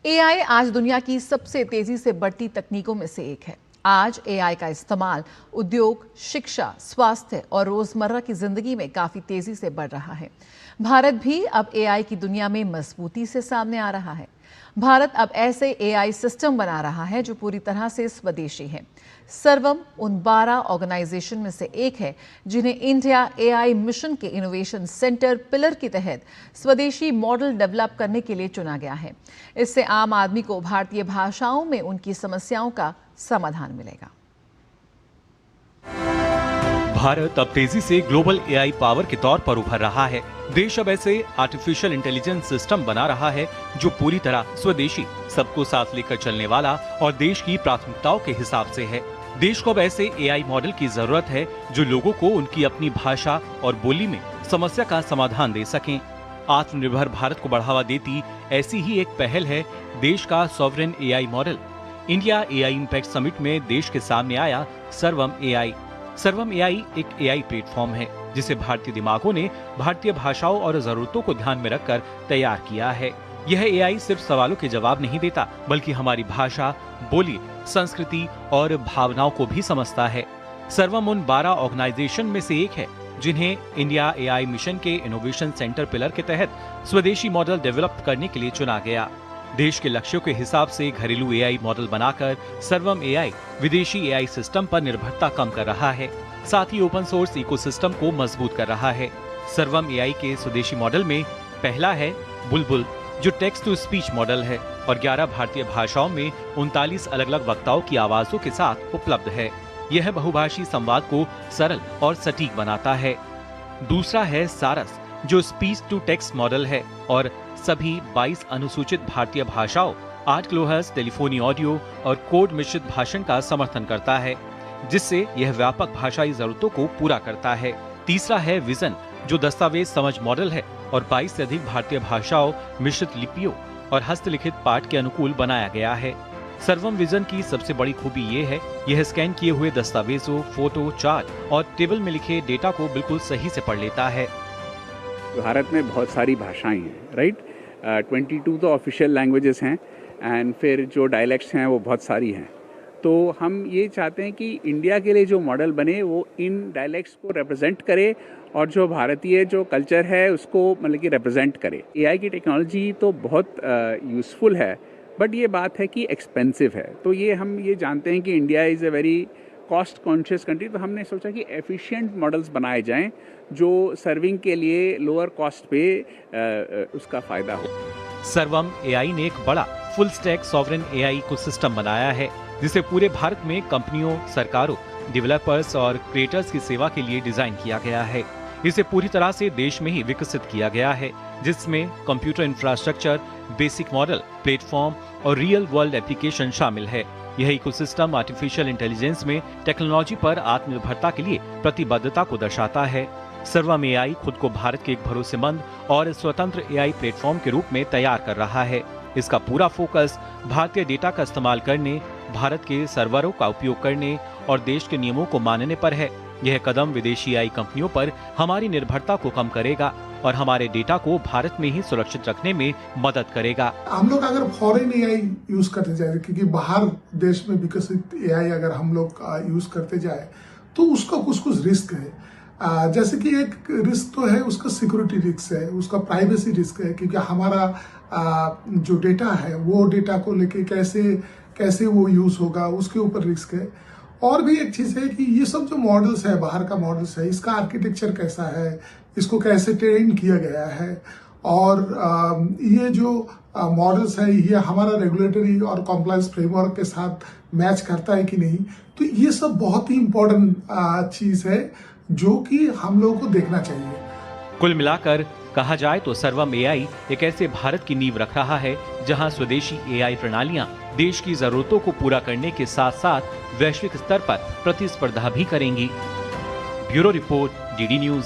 AI आज दुनिया की सबसे तेजी से बढ़ती तकनीकों में से एक है। आज एआई का इस्तेमाल उद्योग, शिक्षा, स्वास्थ्य और रोजमर्रा की जिंदगी में काफी तेजी से बढ़ रहा है। भारत भी अब एआई की दुनिया में मजबूती से सामने आ रहा है। भारत अब ऐसे एआई सिस्टम बना रहा है जो पूरी तरह से स्वदेशी है। सर्वम उन 12 ऑर्गेनाइजेशन में से एक है जिन्हें इंडिया एआई मिशन के इनोवेशन सेंटर पिलर के तहत स्वदेशी मॉडल डेवलप करने के लिए चुना गया है। इससे आम आदमी को भारतीय भाषाओं में उनकी समस्याओं का समाधान मिलेगा। भारत अब तेजी से ग्लोबल एआई पावर के तौर पर उभर रहा है। देश अब ऐसे आर्टिफिशियल इंटेलिजेंस सिस्टम बना रहा है जो पूरी तरह स्वदेशी, सबको साथ लेकर चलने वाला और देश की प्राथमिकताओं के हिसाब से है। देश को अब ऐसे एआई मॉडल की जरूरत है जो लोगों को उनकी अपनी भाषा और बोली में समस्या का समाधान दे सकें। आत्मनिर्भर भारत को बढ़ावा देती ऐसी ही एक पहल है देश का sovereign AI model. India AI impact summit में देश के सामने आया सर्वम एआई। सर्वम एआई एक एआई प्लेटफॉर्म है जिसे भारतीय दिमागों ने भारतीय भाषाओं और जरूरतों को ध्यान में रखकर तैयार किया है। यह एआई सिर्फ सवालों के जवाब नहीं देता, बल्कि हमारी भाषा, बोली, संस्कृति और भावनाओं को भी समझता है। सर्वम उन 12 ऑर्गेनाइजेशन में से एक है जिन्हें इंडिया एआई मिशन के इनोवेशन सेंटर पिलर के तहत स्वदेशी मॉडल डेवलप करने के लिए चुना गया। देश के लक्ष्यों के हिसाब से घरेलू एआई मॉडल बनाकर सर्वम एआई विदेशी एआई सिस्टम पर निर्भरता कम कर रहा है, साथ ही ओपन सोर्स इकोसिस्टम को मजबूत कर रहा है। सर्वम एआई के स्वदेशी मॉडल में पहला है बुलबुल, जो टेक्स्ट टू स्पीच मॉडल है और 11 भारतीय भाषाओं में 39 अलग अलग वक्ताओं की आवाजों के साथ उपलब्ध है। यह बहुभाषी संवाद को सरल और सटीक बनाता है। दूसरा है सारस, जो स्पीच टू टेक्स्ट मॉडल है और सभी 22 अनुसूचित भारतीय भाषाओं, 8 किलोहर्ट्ज टेलीफोनी ऑडियो और कोड मिश्रित भाषण का समर्थन करता है, जिससे यह व्यापक भाषाई जरूरतों को पूरा करता है। तीसरा है विजन, जो दस्तावेज समझ मॉडल है और 22 से अधिक भारतीय भाषाओं, मिश्रित लिपियों और हस्तलिखित पाठ के अनुकूल बनाया गया है। सर्वम विजन की सबसे बड़ी खूबी ये है, यह स्कैन किए हुए दस्तावेजों, फोटो, चार्ट और टेबल में लिखे डेटा को बिल्कुल सही से पढ़ लेता है। भारत में बहुत सारी भाषाएं हैं, राइट। 22 तो ऑफिशियल लैंग्वेजेस हैं एंड फिर जो डायलेक्ट्स हैं वो बहुत सारी हैं। तो हम ये चाहते हैं कि इंडिया के लिए जो मॉडल बने वो इन डायलेक्ट्स को रिप्रेजेंट करे और जो भारतीय जो कल्चर है उसको मतलब कि रिप्रेजेंट करे। एआई की टेक्नोलॉजी तो बहुत यूज़फुल है, बट ये बात है कि एक्सपेंसिव है। तो ये हम ये जानते हैं कि India is a very cost conscious country, तो हमने सोचा कि एफिशिएंट मॉडल्स बनाए जाएं जो सर्विंग के लिए लोअर कॉस्ट पे उसका फायदा हो। सर्वम एआई ने एक बड़ा full stack sovereign AI ecosystem बनाया है जिसे पूरे भारत में कंपनियों, सरकारों, डेवलपर्स और क्रिएटर्स की सेवा के लिए डिजाइन किया गया है। इसे पूरी तरह से देश में ही विकसित किया गया है, जिसमें computer infrastructure, basic model, platform और रियल वर्ल्ड एप्लीकेशन शामिल है। यह इकोसिस्टम आर्टिफिशियल इंटेलिजेंस में टेक्नोलॉजी पर आत्मनिर्भरता के लिए प्रतिबद्धता को दर्शाता है। सर्वम एआई खुद को भारत के एक भरोसेमंद और स्वतंत्र एआई प्लेटफॉर्म के रूप में तैयार कर रहा है। इसका पूरा फोकस भारतीय डेटा का इस्तेमाल करने, भारत के सर्वरों का उपयोग करने और देश के नियमों को मानने पर है। यह कदम विदेशी एआई कंपनियों पर हमारी निर्भरता को कम करेगा और हमारे डेटा को भारत में ही सुरक्षित रखने में मदद करेगा। हम लोग अगर फॉरेन एआई यूज करते जाए, क्योंकि बाहर देश में विकसित एआई अगर हम लोग यूज करते जाए तो उसका कुछ रिस्क है। जैसे कि एक रिस्क तो है उसका सिक्योरिटी रिस्क है, उसका प्राइवेसी रिस्क है, क्योंकि हमारा जो डेटा है वो डेटा को लेके कैसे वो यूज होगा उसके ऊपर रिस्क है। और भी एक चीज है कि ये सब जो मॉडल्स है, बाहर का मॉडल्स है, इसका आर्किटेक्चर कैसा है, इसको कैसे ट्रेन किया गया है और ये जो मॉडल्स है ये हमारा रेगुलेटरी और कॉम्प्लायंस फ्रेमवर्क के साथ मैच करता है कि नहीं। तो ये सब बहुत ही इम्पोर्टेंट चीज है जो कि हम लोगों को देखना चाहिए। कुल मिलाकर कहा जाए तो सर्वम एआई एक ऐसे भारत की नींव रख रहा है जहां स्वदेशी एआई प्रणालियां देश की जरूरतों को पूरा करने के साथ साथ वैश्विक स्तर पर प्रतिस्पर्धा भी करेंगी। Bureau report, DD news.